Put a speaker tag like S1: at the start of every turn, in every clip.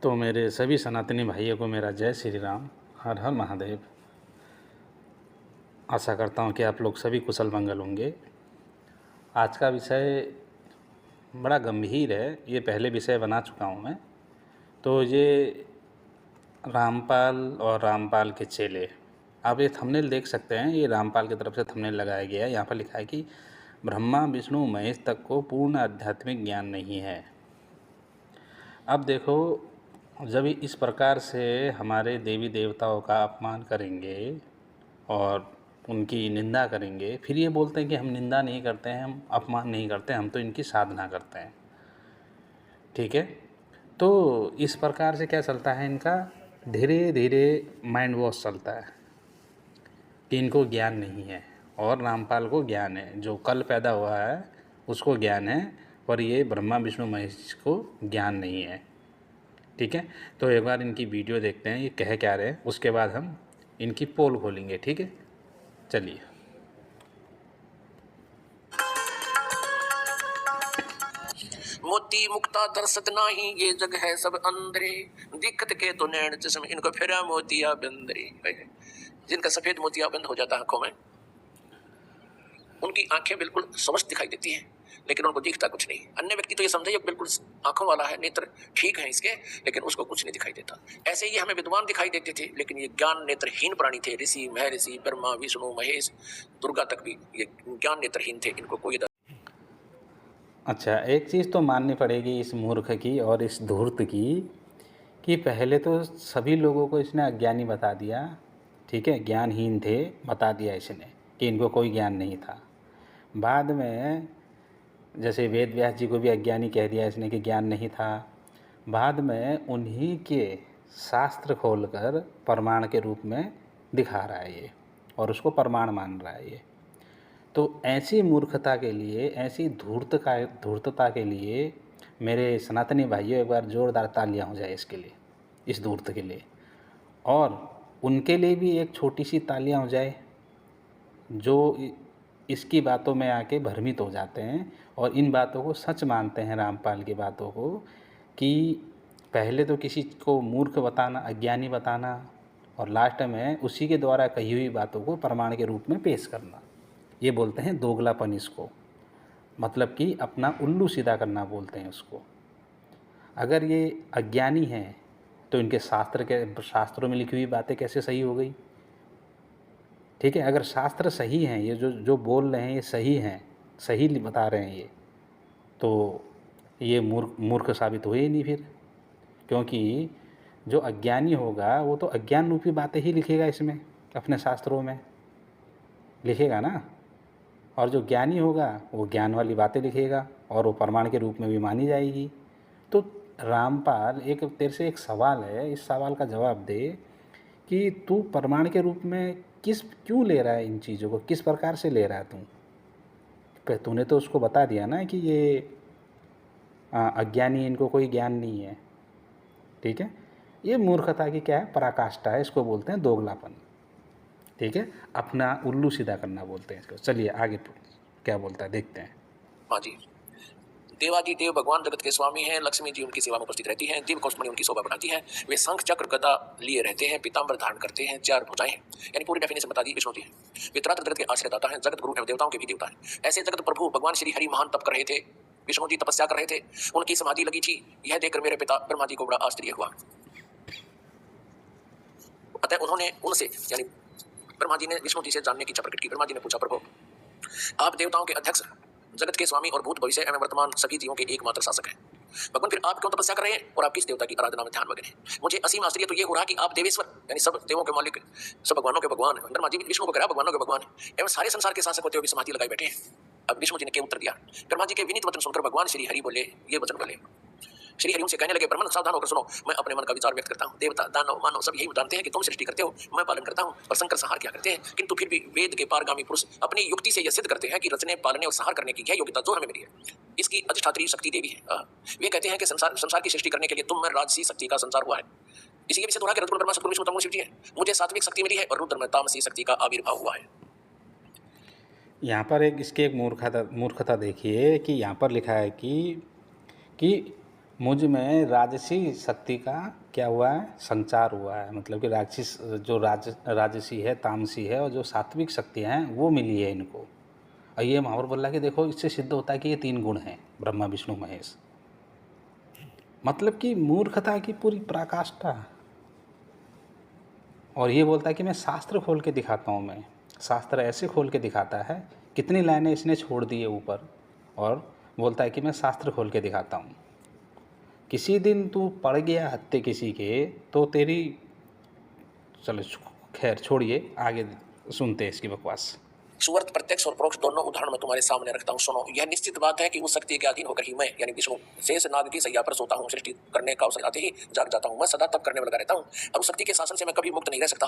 S1: तो मेरे सभी सनातनी भाइयों को मेरा जय श्री राम, हर हर महादेव। आशा करता हूँ कि आप लोग सभी कुशल मंगल होंगे। आज का विषय बड़ा गंभीर है, ये पहले विषय बना चुका हूँ मैं। तो ये रामपाल और रामपाल के चेले, आप ये थंबनेल देख सकते हैं, ये रामपाल की तरफ से थंबनेल लगाया गया है। यहाँ पर लिखा है कि ब्रह्मा विष्णु महेश तक को पूर्ण आध्यात्मिक ज्ञान नहीं है। अब देखो, जब इस प्रकार से हमारे देवी देवताओं का अपमान करेंगे और उनकी निंदा करेंगे, फिर ये बोलते हैं कि हम निंदा नहीं करते हैं, हम अपमान नहीं करते, हम तो इनकी साधना करते हैं। ठीक है, तो इस प्रकार से क्या चलता है इनका, धीरे धीरे माइंड वॉश चलता है कि इनको ज्ञान नहीं है और रामपाल को ज्ञान है। जो कल पैदा हुआ है उसको ज्ञान है, पर ये ब्रह्मा विष्णु महेश को ज्ञान नहीं है। ठीक है, तो एक बार इनकी वीडियो देखते हैं ये कह क्या रहे हैं, उसके बाद हम इनकी पोल खोलेंगे। ठीक है, चलिए।
S2: मोती मुक्ता दर्शत नाही, ये जग है सब अंधरे, दिक्कत के तो नैन जिसम इनको फिरा मोतिया बंदरे। जिनका सफेद मोतिया बंद हो जाता है आंखों में, उनकी आंखें बिल्कुल स्वस्थ दिखाई देती हैं, लेकिन उनको दिखता कुछ नहीं। अन्य व्यक्ति तो ये समझे बिल्कुल आंखों वाला है, नेत्र ठीक है इसके, लेकिन उसको कुछ नहीं दिखाई देता। ऐसे ही हमें विद्वान दिखाई देते थे, लेकिन ये ज्ञान नेत्रहीन प्राणी थे। ऋषि महर्षि ब्रह्मा विष्णु महेश दुर्गा तक भी ये ज्ञान नेत्रहीन थे, इनको कोई।
S1: अच्छा, एक चीज़ तो माननी पड़ेगी इस मूर्ख की और इस धूर्त की, कि पहले तो सभी लोगों को इसने अज्ञानी बता दिया। ठीक है, ज्ञानहीन थे बता दिया इसने कि इनको कोई ज्ञान नहीं था। बाद में जैसे वेद व्यास जी को भी अज्ञानी कह दिया इसने कि ज्ञान नहीं था। बाद में उन्हीं के शास्त्र खोलकर प्रमाण के रूप में दिखा रहा है ये, और उसको प्रमाण मान रहा है ये। तो ऐसी मूर्खता के लिए, ऐसी धूर्तता के लिए मेरे सनातनी भाइयों, एक बार ज़ोरदार तालियां हो जाए इसके लिए, इस धूर्त के लिए। और उनके लिए भी एक छोटी सी तालियां हो जाए जो इसकी बातों में आके भ्रमित हो जाते हैं और इन बातों को सच मानते हैं, रामपाल की बातों को, कि पहले तो किसी को मूर्ख बताना, अज्ञानी बताना, और लास्ट में उसी के द्वारा कही हुई बातों को प्रमाण के रूप में पेश करना। ये बोलते हैं दोगलापन इसको, मतलब कि अपना उल्लू सीधा करना बोलते हैं उसको। अगर ये अज्ञानी हैं तो इनके शास्त्रों में लिखी हुई बातें कैसे सही हो गई? ठीक है, अगर शास्त्र सही हैं, ये जो जो बोल रहे हैं ये सही हैं, सही बता रहे हैं ये, तो ये मूर्ख साबित हुए ही नहीं फिर। क्योंकि जो अज्ञानी होगा वो तो अज्ञान रूपी बातें ही लिखेगा, इसमें अपने शास्त्रों में लिखेगा ना। और जो ज्ञानी होगा वो ज्ञान वाली बातें लिखेगा और वो प्रमाण के रूप में भी मानी जाएगी। तो रामपाल, एक तेरे से एक सवाल है, इस सवाल का जवाब दे कि तू प्रमाण के रूप में क्यों ले रहा है इन चीज़ों को, किस प्रकार से ले रहा है तू? तूने तो उसको बता दिया ना कि ये अज्ञानी, इनको कोई ज्ञान नहीं है। ठीक है, ये मूर्खता की क्या है, पराकाष्ठा है, इसको बोलते हैं दोगलापन। ठीक है, अपना उल्लू सीधा करना बोलते हैं इसको। चलिए आगे क्या बोलता है देखते हैं।
S2: हाँ जी, देवादि देव भगवान जगत के स्वामी हैं, लक्ष्मी जी उनकी सेवा में उपस्थित रहती हैं, दिव्य कौशमणि उनकी शोभा बढ़ाती हैं। वे शंख चक्र गदा लिए रहते हैं, पीताम्बर धारण करते हैं, 4 भुजाएं हैं, यानी पूरी डेफिनेशन बता दी विष्णु जी हैं। वे त्रात्र जगत के आश्रयदाता हैं, जगत गुरु एवं देवताओं के भी देवता हैं। ऐसे जगत प्रभु भगवान श्री हरि महान तप कर रहे थे, विष्णु जी तपस्या कर रहे थे, उनकी समाधि लगी थी। यह देखकर मेरे पिता ब्रह्मा जी को बड़ा आश्चर्य हुआ। अतः उन्होंने उनसे, यानी ब्रह्मा जी ने विष्णु जी से जानने की इच्छा प्रकट की। ब्रह्मा जी ने पूछा, प्रभु आप देवताओं के अध्यक्ष, जगत के स्वामी और भूत भविष्य एवं वर्तमान सभी जीवों के एकमात्र शासक हैं। भगवान फिर आप क्यों तपस्या कर रहे हैं और आप किस देवता की आराधना में ध्यान मग्न हैं? मुझे असीम आश्चर्य तो ये हो रहा कि आप देवेश्वर, यानी सब देवों के मालिक, सब भगवानों के भगवान, ब्रह्मा जी विष्णु को कह रहा भगवानों के भगवान एवं सारे संसार के शासक होते हुए समाधि लगाए बैठे हैं। अब विष्णु जी ने क्या उत्तर दिया? ब्रह्मा जी के विनीत वचन सुनकर भगवान श्री हरि बोले, ये वचन बोले। श्री हरि उनसे कहने लगे, ब्राह्मण सावधान होकर सुनो, मैं अपने मन का विचार व्यक्त करता हूँ। देवता दानव मानव सब यही जानते हैं कि तुम सृष्टि करते हो, मैं पालन करता हूँ, और शंकर संहार क्या करते हैं। किंतु फिर भी वेद के पारगामी पुरुष अपनी युक्ति से यह सिद्ध करते हैं कि रचने पालने और संहार करने की यह योग्यता जो हमें मिली है, इसकी अधिष्ठात्री शक्ति देवी है। वे कहते हैं कि संसार की सृष्टि करने के लिए तुम में राजसी शक्ति का संचार हुआ है। इसी के विषय दोहरा के रजगुण ब्रह्मा सतगुण विष्णु तमोगुण शिव जी है। मुझे सात्विक शक्ति मिली है और रुद्र में तामसी शक्ति का आविर्भाव हुआ है।
S1: यहाँ पर इसकी एक मूर्खता देखिए कि यहाँ पर लिखा है कि मुझ में राजसी शक्ति का क्या हुआ है, संचार हुआ है। मतलब कि राक्षस जो राजसी है, तामसी है, और जो सात्विक शक्तियाँ हैं वो मिली है इनको। और ये महावर बोला कि देखो इससे सिद्ध होता है कि ये 3 गुण हैं, ब्रह्मा विष्णु महेश। मतलब कि मूर्खता की पूरी पराकाष्ठा। और ये बोलता है कि मैं शास्त्र खोल के दिखाता हूँ। मैं शास्त्र ऐसे खोल के दिखाता है, कितनी लाइनें इसने छोड़ दी है ऊपर, और बोलता है कि मैं शास्त्र खोल के दिखाता हूँ। किसी दिन तू पड़ गया हत्ते किसी के तो तेरी, चलो खैर छोड़िए, आगे सुनते हैं इसकी बकवास।
S2: सुवर्त प्रत्यक्ष और परोक्ष दोनों उदाहरण मैं तुम्हारे सामने रखता हूँ, सुनो। यह निश्चित बात है कि उस शक्ति के अधीन होकर ही मैं यानी विष्णु शेष नाग की सैया पर सोता हूँ। सृष्टि करने का अवसर आते ही जाग जाता हूँ। मैं सदा तप करने में लगा रहता हूँ और उस शक्ति के शासन से मैं कभी मुक्त नहीं रह सकता।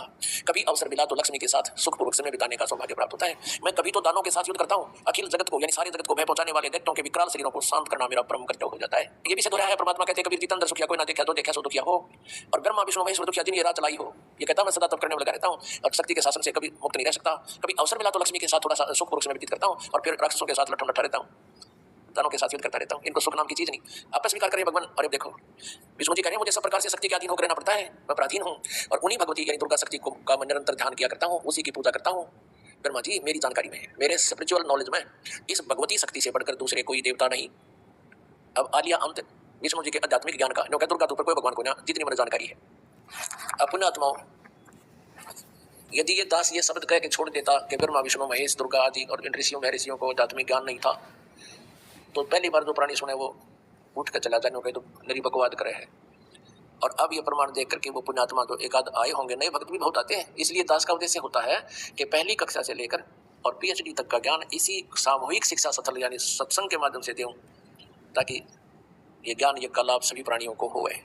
S2: कभी अवसर मिला तो लक्ष्मी के साथ सुखपूर्वक समय बिताने का सौभाग्य प्राप्त होता है। मैं कभी तो दानों के साथ युद्ध करता हूँ। अखिल जगत को यानी सारे जगत को भय पहुंचाने वाले दैत्यों के विकराल शरीरों को शांत करना मेरा परम कर्तव्य हो जाता है। ये भी सिद्ध हो रहा है, परमात्मा कहते हैं कबीर जीतन दर्शक कोई ना देखा तो देखा सो दुखिया हो। और ब्रह्मा विष्णु महेश दुखिया दिन ये रात चलाई हो। ये कहता मैं सदा तप करने में लगा रहता हूँ और शक्ति के शासन से कभी मुक्त नहीं रह सकता। कभी अवसर मिला तो लक्ष्मी के साथ थोड़ा सा सुखपूर्वक समय व्यतीत करता हूँ और फिर राक्षसों के साथ लट्ठम लट्ठा रहता हूँ, दानों के साथ युद्ध करता रहता हूँ। इनको सुख नाम की चीज नहीं। आप स्वीकार करें भगवान। और अब देखो विष्णु जी कह रहे हैं मुझे सब प्रकार से शक्ति के अधीन होकर रहना पड़ता है, मैं पराधीन हूँ और उन्हीं भगवती यानी दुर्गा शक्ति का मैं निरंतर ध्यान किया करता हूँ, उसी की पूजा करता हूँ। ब्रह्मा जी मेरी जानकारी में, मेरे स्पिरिचुअल नॉलेज में इस भगवती शक्ति से बढ़कर दूसरे कोई देवता नहीं। अब आलिया अंत विष्णु जी के आध्यात्मिक ज्ञान का, क्योंकि दुर्गा तो ऊपर कोई भगवान को ना, जितनी मुझे जानकारी है। अपने आत्माओं, यदि ये दास ये शब्द कह के छोड़ देता कि ब्रह्मा विष्णु महेश दुर्गा आदि और इन ऋषियों महर्षियों को आध्यात्मिक ज्ञान नहीं था, तो पहली बार जो प्राणी सुने वो उठ कर चला जाने, तो नरी बकवाद करे है। और अब ये प्रमाण देख करके वो पुण्यात्मा जो एक आध आए होंगे, नए भक्त भी बहुत आते हैं। इसलिए दास का उद्देश्य होता है कि पहली कक्षा से लेकर और पीएचडी तक का ज्ञान इसी सामूहिक शिक्षा सथल यानी सत्संग के माध्यम से दूं, ताकि ये ज्ञान ये का लाभ सभी प्राणियों को होवे।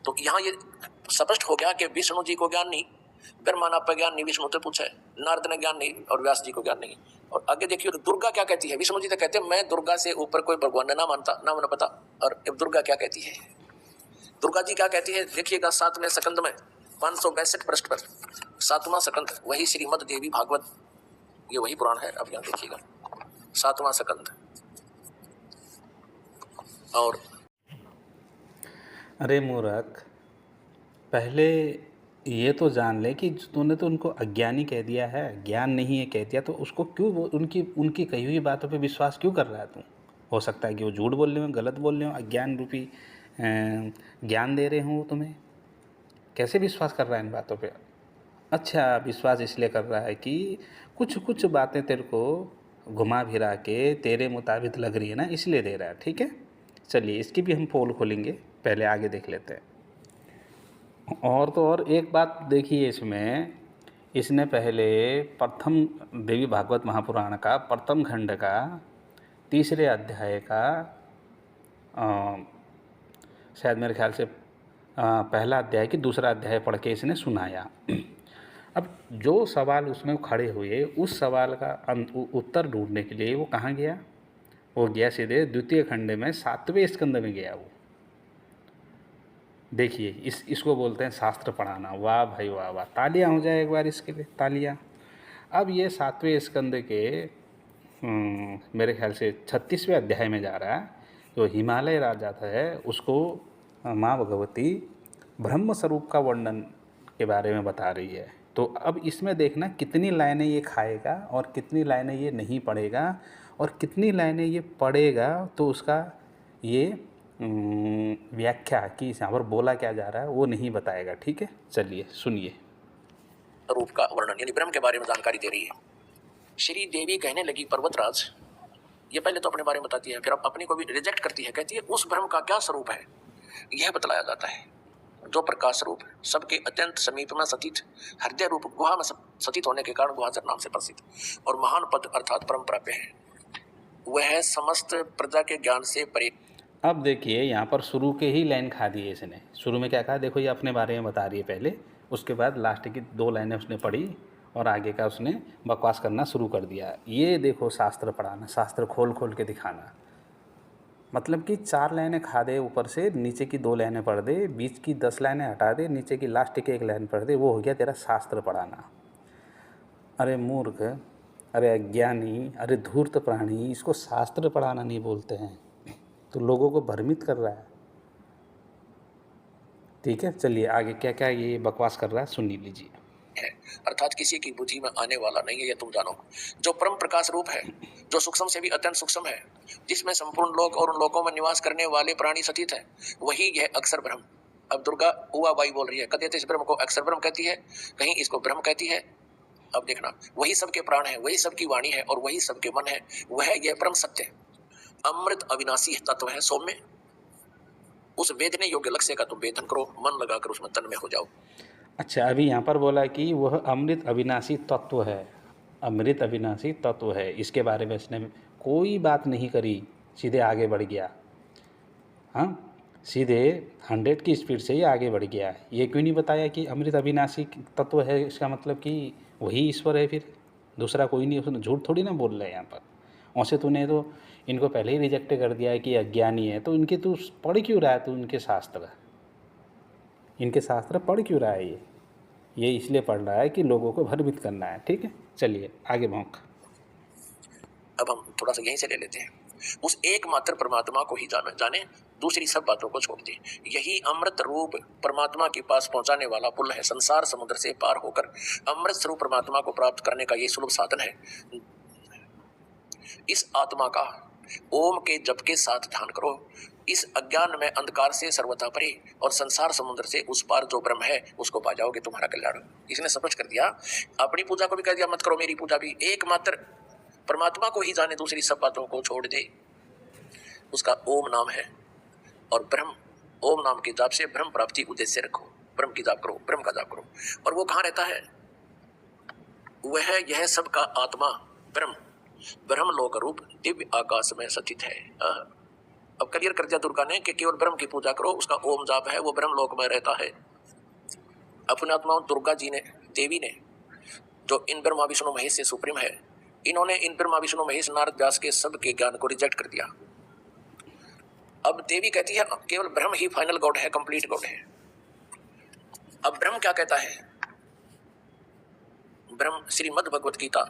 S2: तो यहाँ ये स्पष्ट हो गया कि विष्णु जी को ज्ञान नहीं, ब्रह्मा नाप ज्ञान नहीं, विष्णु से पूछे, नारद ने ज्ञान नहीं और व्यास जी को ज्ञान नहीं। और आगे देखिए दुर्गा क्या कहती है। विष्णु जी तो कहते हैं मैं दुर्गा से ऊपर कोई भगवान ना मानता, ना मैंने पता। और अब दुर्गा क्या कहती है, दुर्गा जी क्या कहती है, देखिएगा 7वें सकंद में 562 पृष्ठ पर 7वां सकंद, वही श्रीमद देवी भागवत, ये वही पुराण है। अब यहाँ देखिएगा 7वां सकंद। और
S1: अरे मूर्ख, पहले ये तो जान ले कि तूने तो उनको अज्ञानी कह दिया है, ज्ञान नहीं है कह दिया, तो उसको क्यों उनकी उनकी कही हुई बातों पे विश्वास क्यों कर रहा है तू? हो सकता है कि वो झूठ बोल रहे हो, गलत बोल रहे हो, अज्ञान रूपी ज्ञान दे रहे हों तुम्हें। कैसे विश्वास कर रहा है इन बातों पे? अच्छा, विश्वास इसलिए कर रहा है कि कुछ कुछ बातें तेरे को घुमा फिरा के तेरे मुताबिक लग रही है ना, इसलिए दे रहा है। ठीक है, चलिए इसकी भी हम पोल खोलेंगे, पहले आगे देख लेते हैं। और तो और एक बात देखिए इसमें, इसने पहले प्रथम देवी भागवत महापुराण का प्रथम खंड का 3रे अध्याय का शायद मेरे ख्याल से पहला अध्याय कि दूसरा अध्याय पढ़ के इसने सुनाया। अब जो सवाल उसमें खड़े हुए, उस सवाल का उत्तर ढूंढने के लिए वो कहाँ गया? वो गया सीधे द्वितीय खंड में 7वें स्कंद में गया वो। देखिए इसको बोलते हैं शास्त्र पढ़ाना। वाह भाई वाह वाह, तालियां हो जाए एक बार इसके लिए, तालियां। अब ये 7वें स्कंद के मेरे ख्याल से 36वें अध्याय में जा रहा है। जो हिमालय राजा है उसको माँ भगवती ब्रह्म स्वरूप का वर्णन के बारे में बता रही है। तो अब इसमें देखना कितनी लाइनें ये खाएगा और कितनी लाइनें ये नहीं पढ़ेगा, और कितनी लाइनें ये पढ़ेगा तो उसका ये व्याख्या कि यहाँ पर बोला क्या जा रहा है वो नहीं बताएगा। ठीक है, चलिए सुनिए।
S2: रूप का वर्णन यानी ब्रह्म के बारे में जानकारी दे रही है। श्री देवी कहने लगी पर्वतराज, ये पहले तो अपने बारे में बताती है, फिर अब अपने को भी रिजेक्ट करती है। कहती है उस ब्रह्म का क्या स्वरूप है यह बतलाया जाता है, जो प्रकाश स्वरूप है, सबके अत्यंत समीप में स्थित, हृदय रूप गुहा में स्थित होने के कारण गुहाचर नाम से प्रसिद्ध, और महान पद अर्थात परम प्राप्य है। वह समस्त प्रजा के ज्ञान से परे।
S1: अब देखिए यहाँ पर शुरू के ही लाइन खा दी है इसने। शुरू में क्या कहा, देखो ये अपने बारे में बता रही है पहले, उसके बाद लास्ट की 2 लाइनें उसने पढ़ी और आगे का उसने बकवास करना शुरू कर दिया। ये देखो शास्त्र पढ़ाना, शास्त्र खोल खोल के दिखाना, मतलब कि 4 लाइनें खा दे, ऊपर से नीचे की 2 लाइनें पढ़ दे, बीच की 10 लाइनें हटा दे, नीचे की लास्ट की 1 लाइन पढ़ दे, वो हो गया तेरा शास्त्र पढ़ाना। अरे मूर्ख, अरे अज्ञानी, अरे धूर्त प्राणी, इसको शास्त्र पढ़ाना नहीं बोलते हैं। तो लोगों को भ्रमित कर रहा है। ठीक है, चलिए आगे क्या क्या ये बकवास कर रहा है सुन लीजिए।
S2: है, अर्थात किसी की बुद्धि में आने वाला नहीं है, ये तुम जानो। जो परम प्रकाश रूप है, जो सूक्ष्म से भी अत्यंत सूक्ष्म है, जिसमें संपूर्ण लोक और उन लोकों में निवास करने वाले प्राणी सतीत है, वही यह अक्षर ब्रह्म। अब दुर्गा हुआ बाई बोल रही है, कभी इस ब्रह्म को अक्षर ब्रह्म कहती है, कहीं इसको ब्रह्म कहती है। अब देखना, वही सबके प्राण है, वही सबकी वाणी है और वही सबके मन है, वह यह परम सत्य अमृत अविनाशी तत्व है। सौम्य उस वेदने योग्य लक्ष्य का तुम वेदन करो, मन लगाकर उसमें तन्मय हो जाओ।
S1: अच्छा, अभी यहाँ पर बोला कि वह अमृत अविनाशी तत्व है, अमृत अविनाशी तत्व है, इसके बारे में इसने कोई बात नहीं करी, सीधे आगे बढ़ गया। हाँ, सीधे 100 की स्पीड से ही आगे बढ़ गया। ये क्यों नहीं बताया कि अमृत अविनाशी तत्व है, इसका मतलब कि वही ईश्वर है, फिर दूसरा कोई नहीं। उसने झूठ थोड़ी ना बोल रहा है यहाँ पर। वैसे तूने तो इनको पहले ही रिजेक्ट कर दिया है कि अज्ञानी है, तो इनके तू पढ़ क्यों रहा है? तू इनके शास्त्र पढ़ क्यों रहा है? ये इसलिए पढ़ रहा है कि लोगों को भ्रमित करना है। ठीक है, चलिए आगे भौंक।
S2: अब हम थोड़ा सा यहीं से ले लेते हैं। उस एकमात्र परमात्मा को ही जाने, दूसरी सब बातों को छोड़ दे। यही अमृत रूप परमात्मा के पास पहुंचाने वाला पुल है। संसार समुद्र से पार होकर अमृत स्वरूप परमात्मा को प्राप्त करने का ये सुलभ साधन है। इस आत्मा का ओम के जप के साथ ध्यान करो। इस अज्ञान में अंधकार से सर्वथा परे और संसार समुद्र से उस पार जो ब्रह्म है उसको पा जाओगे, तुम्हारा कल्याण। इसने स्पष्ट कर दिया, अपनी पूजा को भी कह दिया मत करो, मेरी पूजा भी। एकमात्र परमात्मा को ही जाने, दूसरी सब बातों को छोड़ दे। उसका ओम नाम है और ब्रह्म, ओम नाम के जाप से ब्रह्म प्राप्ति उद्देश्य रखो। ब्रह्म की जाप करो, ब्रह्म का जाप करो। और वो कहाँ रहता है? वह यह सब का आत्मा ब्रह्म, ब्रह्म लोक रूप दिव्य आकाश में सचित है। अब क्लियर कर दिया दुर्गा ने कि केवल ब्रह्म की पूजा करो, उसका ओम जाप है, वो ब्रह्म लोक में रहता है। अपने आत्मा दुर्गा जी ने, देवी ने, जो इन ब्रह्मा विष्णु महेश से सुप्रीम है, इन्होंने इन ब्रह्मा विष्णु महेश नारद व्यास के सब के ज्ञान को रिजेक्ट कर दिया। अब देवी कहती है केवल ब्रह्म ही फाइनल गॉड है, कंप्लीट गॉड है। अब ब्रह्म क्या कहता है? ब्रह्म श्रीमद् भगवत गीता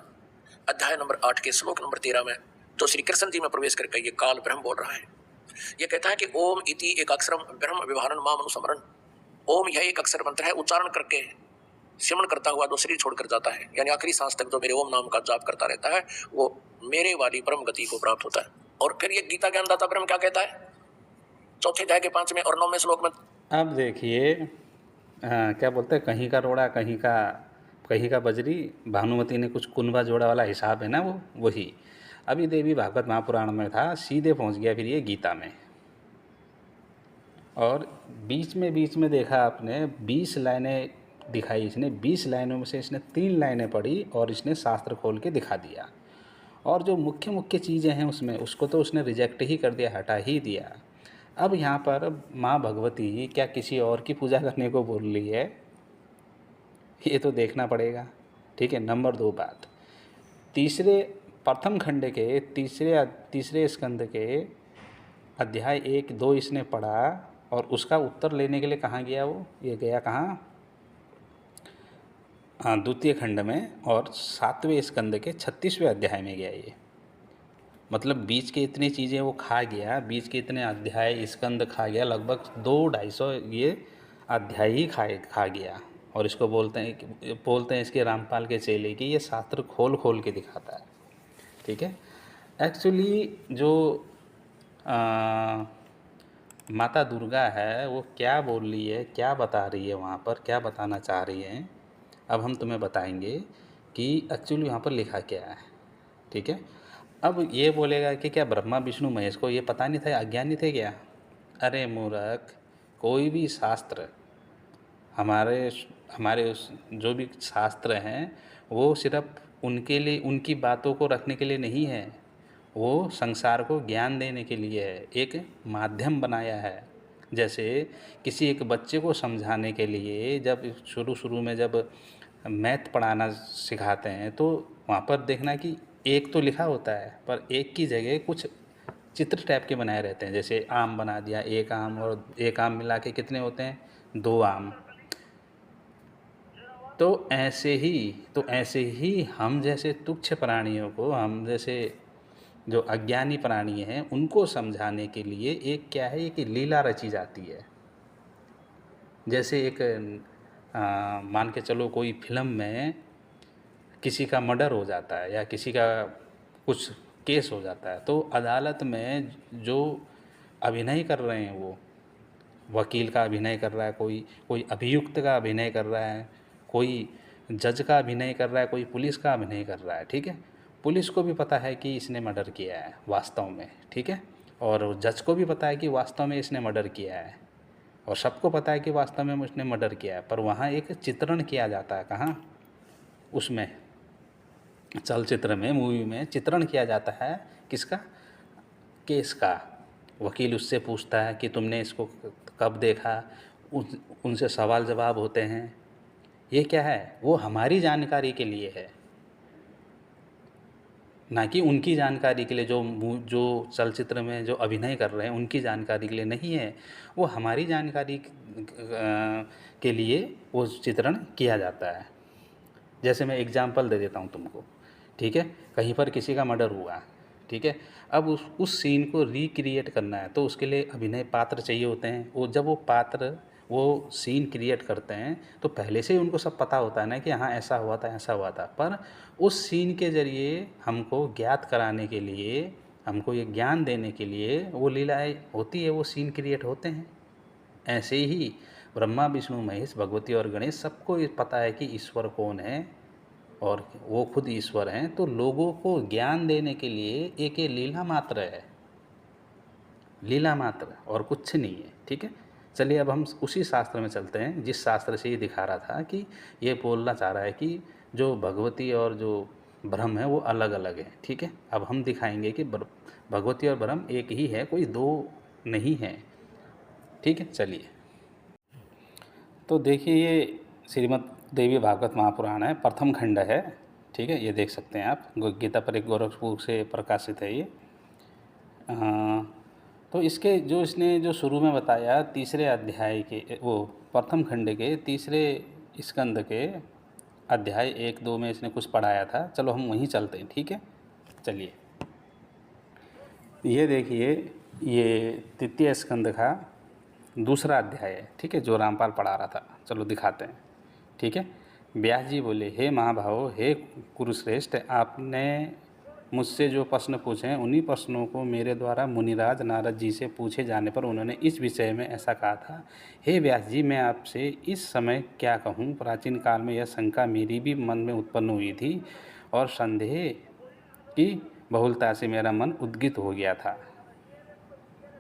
S2: अध्याय नंबर 8 के श्लोक नंबर 13 में जो श्री कृष्ण जी में प्रवेश करके ये काल ब्रह्म बोल रहा है, ये कहता है कि ओम इति एक अक्षरम ब्रह्म व्यवहारन माम अनुस्मरण। ओम यह एक अक्षर मंत्र है, उच्चारण करके सिमरण करता हुआ जो शरीर छोड़कर जाता है, यानी आखिरी सांस तक जो मेरे ओम नाम का जाप करता रहता है, वो मेरे वाली परम गति को प्राप्त होता है। और फिर ये गीता ज्ञानदाता ब्रह्म क्या कहता है? चौथे अध्याय के 5वें और 9वें श्लोक में।
S1: अब देखिए, क्या बोलते हैं, कहीं का रोड़ा कहीं का बजरी, भानुमति ने कुछ कुनबा जोड़ा वाला हिसाब है ना, वो वही अभी देवी भागवत महापुराण में था, सीधे पहुंच गया फिर ये गीता में। और बीच में देखा आपने 20 लाइनें दिखाई इसने, 20 लाइनों में से इसने 3 लाइनें पढ़ी और इसने शास्त्र खोल के दिखा दिया। और जो मुख्य मुख्य चीज़ें हैं उसमें, उसको तो उसने रिजेक्ट ही कर दिया, हटा ही दिया। अब यहाँ पर माँ भगवती क्या किसी और की पूजा करने को बोल रही है, ये तो देखना पड़ेगा। ठीक है, नंबर 2 बात, प्रथम खंड के तीसरे स्कंद के अध्याय 1-2 इसने पढ़ा और उसका उत्तर लेने के लिए कहाँ गया वो? ये गया कहाँ? द्वितीय खंड में और 7वें स्कंद के 36वें अध्याय में गया ये। मतलब बीच के इतनी चीज़ें वो खा गया, बीच के इतने अध्याय स्कंद खा गया, लगभग 200-250 ये अध्याय ही खा गया। और इसको बोलते हैं इसके रामपाल के चेले कि ये शास्त्र खोल खोल के दिखाता है। ठीक है, एक्चुअली जो माता दुर्गा है वो क्या बोल रही है, क्या बता रही है वहाँ पर, क्या बताना चाह रही है, अब हम तुम्हें बताएंगे कि एक्चुअली वहाँ पर लिखा क्या है। ठीक है, अब ये बोलेगा कि क्या ब्रह्मा विष्णु महेश को ये पता नहीं था, अज्ञानी थे क्या? अरे मूर्ख, कोई भी शास्त्र हमारे उस जो भी शास्त्र हैं वो सिर्फ उनके लिए, उनकी बातों को रखने के लिए नहीं है, वो संसार को ज्ञान देने के लिए है, एक माध्यम बनाया है। जैसे किसी एक बच्चे को समझाने के लिए जब शुरू में जब मैथ पढ़ाना सिखाते हैं तो वहाँ पर देखना कि एक तो लिखा होता है पर एक की जगह कुछ चित्र टाइप के बनाए रहते हैं। जैसे आम बना दिया, एक आम और एक आम मिला के कितने होते हैं? 2 आम। तो ऐसे ही हम जैसे तुच्छ प्राणियों को, हम जैसे जो अज्ञानी प्राणी हैं उनको समझाने के लिए एक क्या है कि लीला रची जाती है। जैसे एक मान के चलो कोई फिल्म में किसी का मर्डर हो जाता है या किसी का कुछ केस हो जाता है, तो अदालत में जो अभिनय कर रहे हैं, वो वकील का अभिनय कर रहा है, कोई कोई अभियुक्त का अभिनय कर रहा है, कोई जज का अभिनय कर रहा है, कोई पुलिस का अभिनय कर रहा है, ठीक है। पुलिस को भी पता है कि इसने मर्डर किया है वास्तव में, ठीक है, और जज को भी पता है कि वास्तव में इसने मर्डर किया है, और सबको पता है कि वास्तव में उसने मर्डर किया है। पर वहाँ एक चित्रण किया जाता है, कहाँ, उसमें चलचित्र में, मूवी में चित्रण किया जाता है किसका, केस का। वकील उससे पूछता है कि तुमने इसको कब देखा, उनसे सवाल जवाब होते हैं। ये क्या है, वो हमारी जानकारी के लिए है, ना कि उनकी जानकारी के लिए। जो चलचित्र में जो अभिनय कर रहे हैं उनकी जानकारी के लिए नहीं है, वो हमारी जानकारी के लिए वो चित्रण किया जाता है। जैसे मैं एग्जांपल दे देता हूँ तुमको, ठीक है। कहीं पर किसी का मर्डर हुआ, ठीक है। अब उस सीन को रिक्रिएट करना है, तो उसके लिए अभिनय पात्र चाहिए होते हैं। वो जब वो पात्र वो सीन क्रिएट करते हैं तो पहले से ही उनको सब पता होता है ना कि हाँ ऐसा हुआ था, ऐसा हुआ था। पर उस सीन के ज़रिए हमको ज्ञात कराने के लिए, हमको ये ज्ञान देने के लिए वो लीलाएँ होती है, वो सीन क्रिएट होते हैं। ऐसे ही ब्रह्मा विष्णु महेश, भगवती और गणेश, सबको ये पता है कि ईश्वर कौन है और वो खुद ईश्वर हैं। तो लोगों को ज्ञान देने के लिए एक ये लीला मात्र है, लीला मात्र, और कुछ नहीं है, ठीक है। चलिए अब हम उसी शास्त्र में चलते हैं जिस शास्त्र से ये दिखा रहा था कि ये बोलना चाह रहा है कि जो भगवती और जो ब्रह्म है वो अलग अलग है, ठीक है। अब हम दिखाएंगे कि भगवती और ब्रह्म एक ही है, कोई दो नहीं है, ठीक है। चलिए, तो देखिए ये श्रीमद् देवी भागवत महापुराण है, प्रथम खंड है, ठीक है। ये देख सकते हैं आप, गीता पर एक गोरखपुर से प्रकाशित है ये। तो इसके जो इसने जो शुरू में बताया तीसरे अध्याय के, वो प्रथम खंड के तीसरे स्कंद के अध्याय 1-2 में इसने कुछ पढ़ाया था। चलो हम वहीं चलते हैं, ठीक है। चलिए, ये देखिए, ये तृतीय स्कंद का दूसरा अध्याय है, ठीक है, जो रामपाल पढ़ा रहा था। चलो दिखाते हैं, ठीक है। व्यास जी बोले, हे महाभाव, हे कुरुश्रेष्ठ, आपने मुझसे जो प्रश्न पूछे हैं उन्हीं प्रश्नों को मेरे द्वारा मुनिराज नारद जी से पूछे जाने पर उन्होंने इस विषय में ऐसा कहा था। हे व्यास जी, मैं आपसे इस समय क्या कहूँ। प्राचीन काल में यह शंका मेरी भी मन में उत्पन्न हुई थी और संदेह की बहुलता से मेरा मन उद्गित हो गया था।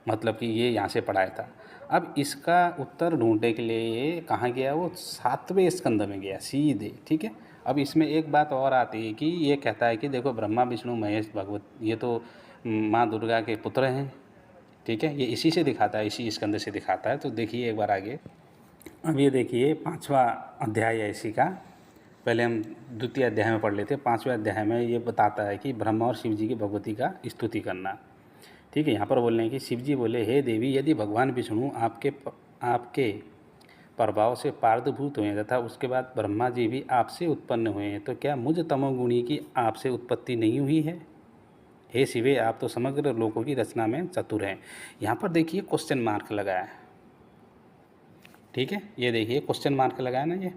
S1: मतलब कि ये यहाँ से पढ़ाया था। अब इसका उत्तर ढूंढने के लिए ये कहाँ गया, वो 7वें स्कंद में गया सीधे, ठीक है। अब इसमें एक बात और आती है कि ये कहता है कि देखो ब्रह्मा विष्णु महेश भगवत, ये तो माँ दुर्गा के पुत्र हैं, ठीक है। ये इसी से दिखाता है, इसी स्कंद से दिखाता है। तो देखिए एक बार आगे, अब ये देखिए 5वां अध्याय है इसी का। पहले हम द्वितीय अध्याय में पढ़ लेते हैं। 5वें अध्याय में ये बताता है कि ब्रह्मा और शिव जी की भगवती का स्तुति करना, ठीक है। यहाँ पर बोल रहे हैं कि शिव जी बोले, हे देवी, यदि भगवान विष्णु आपके प्रभाव से पार्दभूत हुए तथा उसके बाद ब्रह्मा जी भी आपसे उत्पन्न हुए हैं, तो क्या मुझ तमोगुणी की आपसे उत्पत्ति नहीं हुई है। हे शिवे, आप तो समग्र लोकों की रचना में चतुर हैं। यहाँ पर देखिए क्वेश्चन मार्क लगाया है, ठीक है। ये देखिए क्वेश्चन मार्क लगाया ना ये,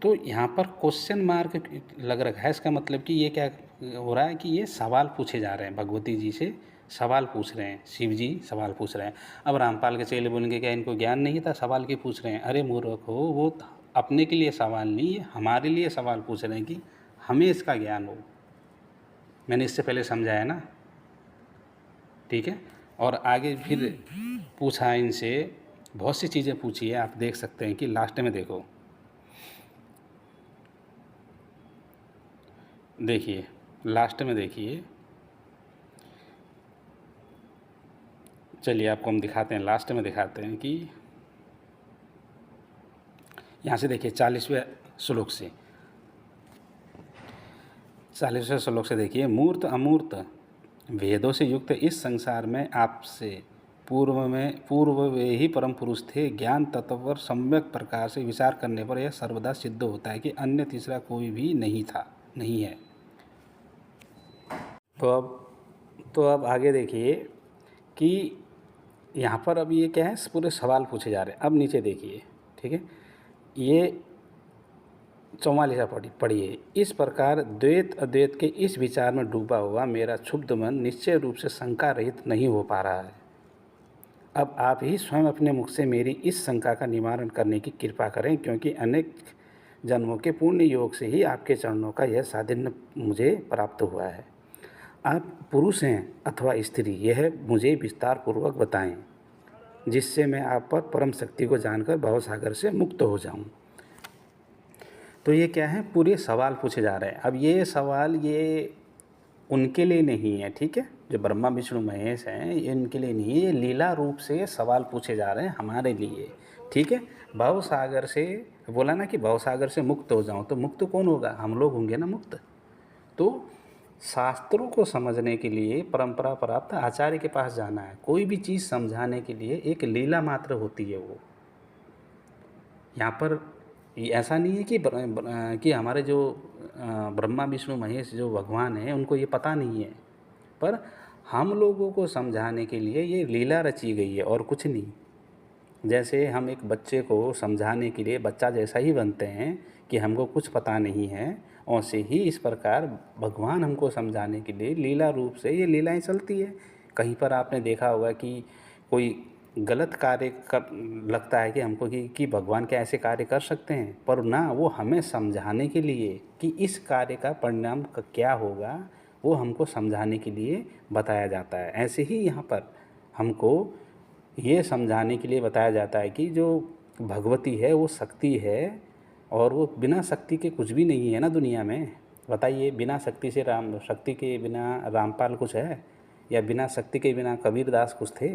S1: तो यहाँ पर क्वेश्चन मार्क लग रखा है। इसका मतलब कि ये क्या हो रहा है कि ये सवाल पूछे जा रहे हैं, भगवती जी से सवाल पूछ रहे हैं, शिव जी सवाल पूछ रहे हैं। अब रामपाल के चेले बोलेंगे क्या इनको ज्ञान नहीं था, सवाल क्यों पूछ रहे हैं। अरे मूर्ख हो, वो अपने के लिए सवाल नहीं है, हमारे लिए सवाल पूछ रहे हैं कि हमें इसका ज्ञान हो। मैंने इससे पहले समझाया ना, ठीक है। और आगे फिर पूछा इनसे, बहुत सी चीज़ें पूछी है, आप देख सकते हैं कि लास्ट में देखो, देखिए लास्ट में देखिए, चलिए आपको हम दिखाते हैं, लास्ट में दिखाते हैं कि यहाँ से देखिए 40वें श्लोक से, 40वें श्लोक से देखिए, मूर्त अमूर्त वेदों से युक्त इस संसार में आपसे पूर्व वे ही परम पुरुष थे। ज्ञान तत्व पर सम्यक प्रकार से विचार करने पर यह सर्वदा सिद्ध होता है कि अन्य तीसरा कोई भी नहीं है। तो अब आगे देखिए कि यहाँ पर अब ये क्या है, पूरे सवाल पूछे जा रहे हैं। अब नीचे देखिए, ठीक है, ये 44 पढ़िए। इस प्रकार द्वैत अद्वैत के इस विचार में डूबा हुआ मेरा क्षुब्ध मन निश्चय रूप से शंका रहित नहीं हो पा रहा है। अब आप ही स्वयं अपने मुख से मेरी इस शंका का निवारण करने की कृपा करें, क्योंकि अनेक जन्मों के पुण्य योग से ही आपके चरणों का यह साधन मुझे प्राप्त हुआ है। आप पुरुष हैं अथवा स्त्री, यह मुझे विस्तार पूर्वक बताएं, जिससे मैं आप पर परम शक्ति को जानकर भवसागर से मुक्त हो जाऊं। तो ये क्या है, पूरे सवाल पूछे जा रहे हैं। अब ये सवाल ये उनके लिए नहीं है, ठीक है, जो ब्रह्मा विष्णु महेश हैं, ये इनके लिए नहीं है, ये लीला रूप से सवाल पूछे जा रहे हैं हमारे लिए, ठीक है। भव सागर से बोला ना कि भव सागर से मुक्त हो जाऊं, तो मुक्त कौन होगा, हम लोग होंगे ना मुक्त। तो शास्त्रों को समझने के लिए परंपरा प्राप्त आचार्य के पास जाना है। कोई भी चीज़ समझाने के लिए एक लीला मात्र होती है वो। यहाँ पर ये ऐसा नहीं है कि हमारे जो ब्रह्मा विष्णु महेश जो भगवान हैं उनको ये पता नहीं है, पर हम लोगों को समझाने के लिए ये लीला रची गई है और कुछ नहीं। जैसे हम एक बच्चे को समझाने के लिए बच्चा जैसा ही बनते हैं कि हमको कुछ पता नहीं है, वैसे ही इस प्रकार भगवान हमको समझाने के लिए लीला रूप से ये लीलाएं चलती है। कहीं पर आपने देखा होगा कि कोई गलत कार्य कर लगता है कि हमको कि भगवान क्या ऐसे कार्य कर सकते हैं, पर ना, वो हमें समझाने के लिए कि इस कार्य का परिणाम क्या होगा, वो हमको समझाने के लिए बताया जाता है। ऐसे ही यहाँ पर हमको ये समझाने के लिए बताया जाता है कि जो भगवती है वो शक्ति है, और वो बिना शक्ति के कुछ भी नहीं है ना दुनिया में। बताइए, बिना शक्ति से शक्ति के बिना रामपाल कुछ है, या बिना शक्ति के बिना कबीरदास कुछ थे।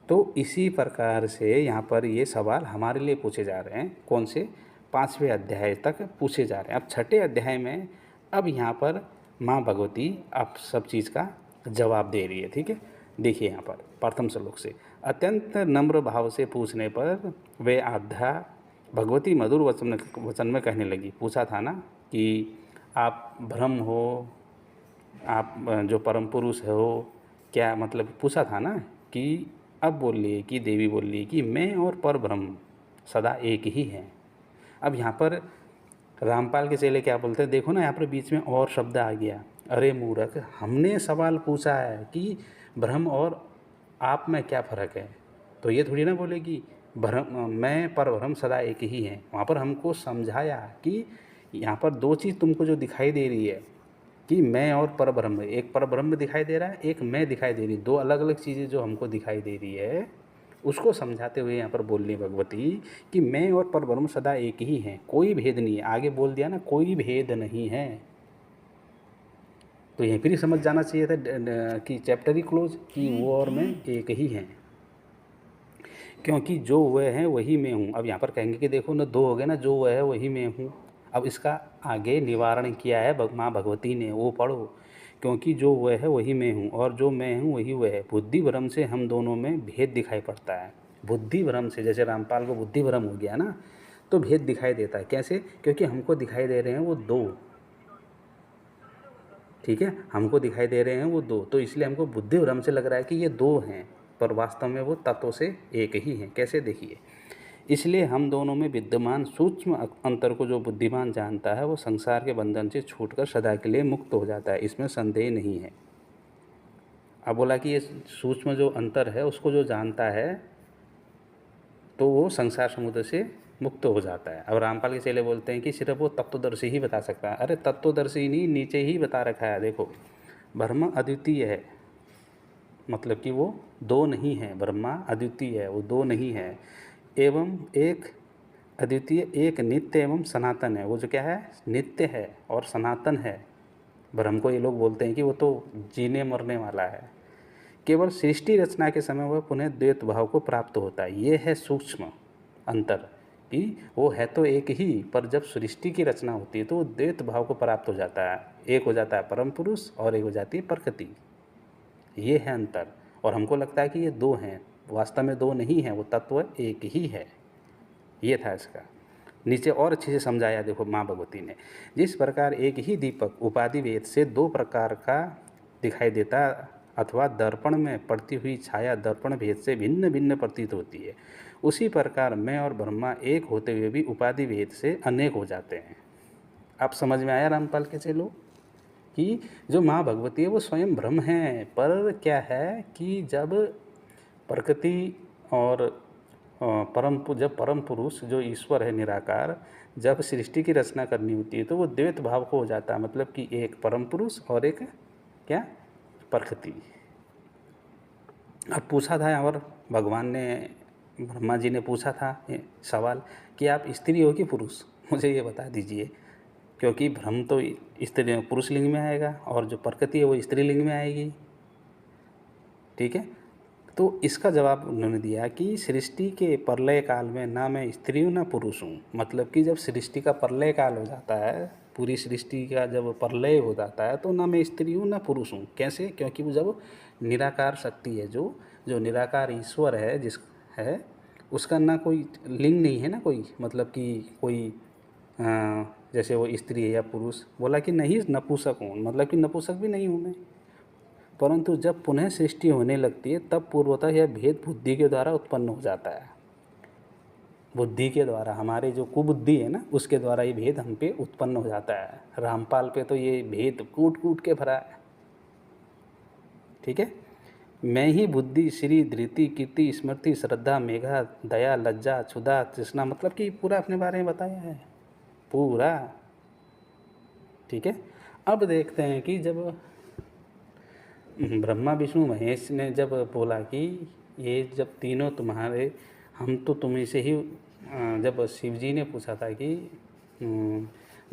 S1: तो इसी प्रकार से यहाँ पर ये सवाल हमारे लिए पूछे जा रहे हैं। कौन से, 5वें अध्याय तक पूछे जा रहे हैं। अब 6ठे अध्याय में अब यहाँ पर माँ भगवती अब सब चीज़ का जवाब दे रही है, ठीक है। देखिए यहाँ पर प्रथम श्लोक से, अत्यंत नम्र भाव से पूछने पर वे आध्या भगवती मधुर वचन में कहने लगी। पूछा था ना कि आप ब्रह्म हो, आप जो परम पुरुष हो, क्या मतलब पूछा था ना, कि अब बोल लिए कि देवी बोल रही कि मैं और पर ब्रह्म सदा एक ही हैं। अब यहाँ पर रामपाल के चेले क्या बोलते हैं, देखो ना यहाँ पर बीच में और शब्द आ गया। अरे मूर्ख, हमने सवाल पूछा है कि ब्रह्म और आप में क्या फ़र्क है, तो ये थोड़ी ना बोलेगी ब्रह्म मैं पर ब्रह्म सदा एक ही हैं। वहाँ पर हमको समझाया कि यहाँ पर दो चीज़ तुमको जो दिखाई दे रही है कि मैं और पर ब्रह्म, एक पर ब्रह्म दिखाई दे रहा है, एक मैं दिखाई दे रही, दो अलग अलग चीज़ें जो हमको दिखाई दे रही है, उसको समझाते हुए यहाँ पर बोल रही भगवती कि मैं और पर ब्रह्म सदा एक ही हैं, कोई भेद नहीं है। आगे बोल दिया ना, कोई भेद नहीं है। तो यहीं पर ही समझ जाना चाहिए था कि चैप्टर ही क्लोज, कि वो और मैं एक ही हैं, क्योंकि जो वह है वही मैं हूँ। अब यहाँ पर कहेंगे कि देखो ना, दो हो गए ना, जो वह है वही मैं हूँ। अब इसका आगे निवारण किया है माँ भगवती ने, वो पढ़ो, क्योंकि जो वह है वही मैं हूँ और जो मैं हूँ वही वह है। बुद्धि भ्रम से हम दोनों में भेद दिखाई पड़ता है। बुद्धि भ्रम से, जैसे रामपाल को बुद्धि भ्रम हो गया ना, तो भेद दिखाई देता है। कैसे, क्योंकि हमको दिखाई दे रहे हैं वो दो, ठीक है, हमको दिखाई दे रहे हैं वो दो, तो इसलिए हमको बुद्धि भ्रम से लग रहा है कि ये दो हैं, पर वास्तव में वो तत्व से एक ही हैं। कैसे, देखिए, इसलिए हम दोनों में विद्यमान सूक्ष्म अंतर को जो बुद्धिमान जानता है वो संसार के बंधन से छूटकर सदा के लिए मुक्त हो जाता है, इसमें संदेह नहीं है। अब बोला कि ये सूक्ष्म जो अंतर है उसको जो जानता है तो वो संसार समुद्र से मुक्त हो जाता है। अब रामपाल के चेले बोलते हैं कि सिर्फ वो तत्वदर्शी ही बता सकता है। अरे तत्वदर्शी नहीं, नीचे ही बता रखा है, देखो, ब्रह्म अद्वितीय है, मतलब कि वो दो नहीं है। ब्रह्मा अद्वितीय है, वो दो नहीं है, एवं एक अद्वितीय, एक नित्य एवं सनातन है। वो जो क्या है, नित्य है और सनातन है। ब्रह्म को ये लोग बोलते हैं कि वो तो जीने मरने वाला है। केवल सृष्टि रचना के समय वह पुनः द्वैत भाव को प्राप्त होता है। ये है सूक्ष्म अंतर, कि वो है तो एक ही, पर जब सृष्टि की रचना होती है तो वो द्वैत भाव को प्राप्त हो जाता है। एक हो जाता है परम पुरुष और एक हो जाती है प्रकृति। ये है अंतर। और हमको लगता है कि ये दो हैं, वास्तव में दो नहीं है, वो तत्व एक ही है। ये था इसका। नीचे और अच्छे से समझाया, देखो माँ भगवती ने, जिस प्रकार एक ही दीपक उपाधि भेद से दो प्रकार का दिखाई देता अथवा दर्पण में पड़ती हुई छाया दर्पण भेद से भिन्न भिन्न प्रतीत होती है, उसी प्रकार मैं और ब्रह्मा एक होते हुए भी उपाधि भेद से अनेक हो जाते हैं। आप समझ में आया रामपाल के चलो कि जो माँ भगवती है वो स्वयं ब्रह्म है, पर क्या है कि जब प्रकृति और जब परम पुरुष जो ईश्वर है निराकार, जब सृष्टि की रचना करनी होती है तो वो द्वैत भाव को हो जाता है, मतलब कि एक परम पुरुष और एक क्या प्रकृति। अब पूछा था, और भगवान ने ब्रह्मा जी ने पूछा था ये सवाल कि आप स्त्री हो कि पुरुष, मुझे ये बता दीजिए, क्योंकि ब्रह्म तो स्त्री पुरुष लिंग में आएगा और जो प्रकृति है वो स्त्री लिंग में आएगी। ठीक है, तो इसका जवाब उन्होंने दिया कि सृष्टि के प्रलय काल में ना मैं स्त्री हूँ ना पुरुष हूँ। मतलब कि जब सृष्टि का प्रलय काल हो जाता है, पूरी सृष्टि का जब प्रलय हो जाता है तो ना मैं स्त्री हूँ ना पुरुष हूँ। कैसे? क्योंकि वो जब निराकार शक्ति है, जो जो निराकार ईश्वर है जिस है, उसका ना कोई लिंग नहीं है ना कोई, मतलब कि कोई जैसे वो स्त्री है या पुरुष। बोला कि नहीं नपुंसक हूँ, मतलब कि नपुंसक भी नहीं हूँ मैं। परंतु जब पुनः सृष्टि होने लगती है तब पूर्वतः यह भेद बुद्धि के द्वारा उत्पन्न हो जाता है। बुद्धि के द्वारा, हमारे जो कुबुद्धि है ना, उसके द्वारा ये भेद हम पे उत्पन्न हो जाता है। रामपाल पे तो ये भेद कूट कूट के भरा है। ठीक है, मैं ही बुद्धि श्री धृति कीर्ति स्मृति श्रद्धा मेघा दया लज्जा क्षुधा तृष्णा, मतलब कि पूरा अपने बारे में बताया है पूरा। ठीक है, अब देखते हैं कि जब ब्रह्मा विष्णु महेश ने जब बोला कि ये जब तीनों तुम्हारे, हम तो तुम्हीं से ही, जब शिव जी ने पूछा था कि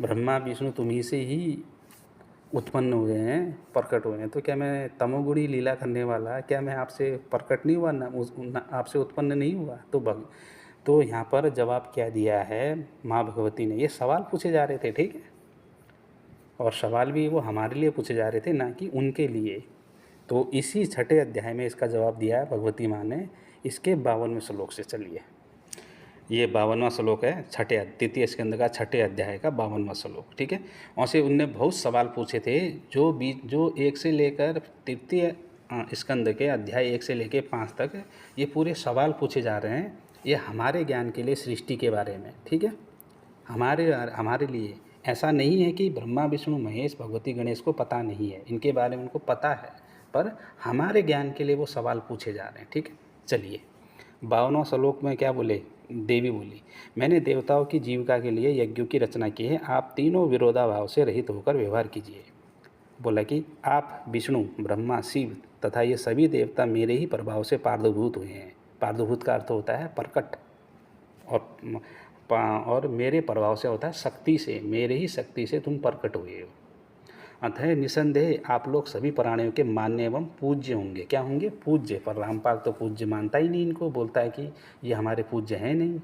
S1: ब्रह्मा विष्णु तुम्हीं से ही उत्पन्न हुए हैं, प्रकट हुए हैं, तो क्या मैं तमोगुणी लीला करने वाला, क्या मैं आपसे प्रकट नहीं हुआ ना आपसे उत्पन्न नहीं हुआ? तो यहाँ पर जवाब क्या दिया है माँ भगवती ने? ये सवाल पूछे जा रहे थे, ठीक है, और सवाल भी वो हमारे लिए पूछे जा रहे थे, ना कि उनके लिए। तो इसी छठे अध्याय में इसका जवाब दिया है भगवती माँ ने, इसके 52वें श्लोक से। चलिए, ये 52वां श्लोक है तृतीय स्कंद का छठे अध्याय का 52वां श्लोक। ठीक है, वहाँ से उनने बहुत सवाल पूछे थे, जो 1 से लेकर तृतीय स्कंद के अध्याय 1 से लेकर 5 तक ये पूरे सवाल पूछे जा रहे हैं। ये हमारे ज्ञान के लिए, सृष्टि के बारे में। ठीक है, हमारे लिए ऐसा नहीं है कि ब्रह्मा विष्णु महेश भगवती गणेश को पता नहीं है, इनके बारे में उनको पता है, पर हमारे ज्ञान के लिए वो सवाल पूछे जा रहे हैं। ठीक है, चलिए 52वां श्लोक में क्या बोले? देवी बोली, मैंने देवताओं की जीविका के लिए यज्ञों की रचना की है, आप तीनों विरोधाभाव से रहित होकर व्यवहार कीजिए। बोला कि आप विष्णु ब्रह्मा शिव तथा ये सभी देवता मेरे ही प्रभाव से पार्श्वभूत हुए हैं। पार्श्वभूत का अर्थ होता है प्रकट, और मेरे प्रभाव से होता है शक्ति से, मेरे ही शक्ति से तुम प्रकट हुए हो। अतः निसंदेह आप लोग सभी प्राणियों के मान्य एवं पूज्य होंगे। क्या होंगे? पूज्य। पर रामपाल तो पूज्य मानता ही नहीं इनको, बोलता है कि ये हमारे पूज्य हैं नहीं,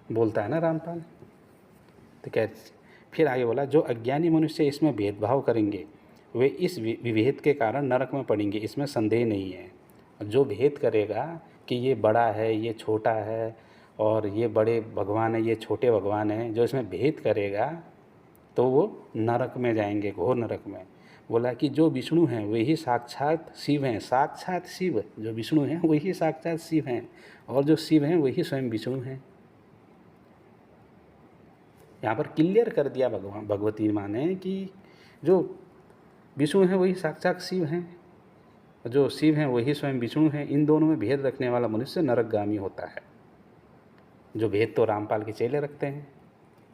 S1: बोलता है ना रामपाल। तो क्या फिर आगे बोला, जो अज्ञानी मनुष्य इसमें भेदभाव करेंगे वे इस विभेद के कारण नरक में पड़ेंगे, इसमें संदेह नहीं है। जो भेद करेगा कि ये बड़ा है ये छोटा है, और ये बड़े भगवान है ये छोटे भगवान हैं, जो इसमें भेद करेगा तो वो नरक में जाएंगे, घोर नरक में। बोला कि जो विष्णु हैं वही साक्षात शिव हैं, साक्षात शिव, जो विष्णु हैं वही साक्षात शिव हैं, और जो शिव हैं वही स्वयं विष्णु हैं। यहाँ पर क्लियर कर दिया भगवती माँ ने कि जो विष्णु हैं वही साक्षात शिव हैं, जो शिव हैं वही स्वयं विष्णु हैं। इन दोनों में भेद रखने वाला मनुष्य नरकगामी होता है। जो भेद तो रामपाल के चेले रखते हैं।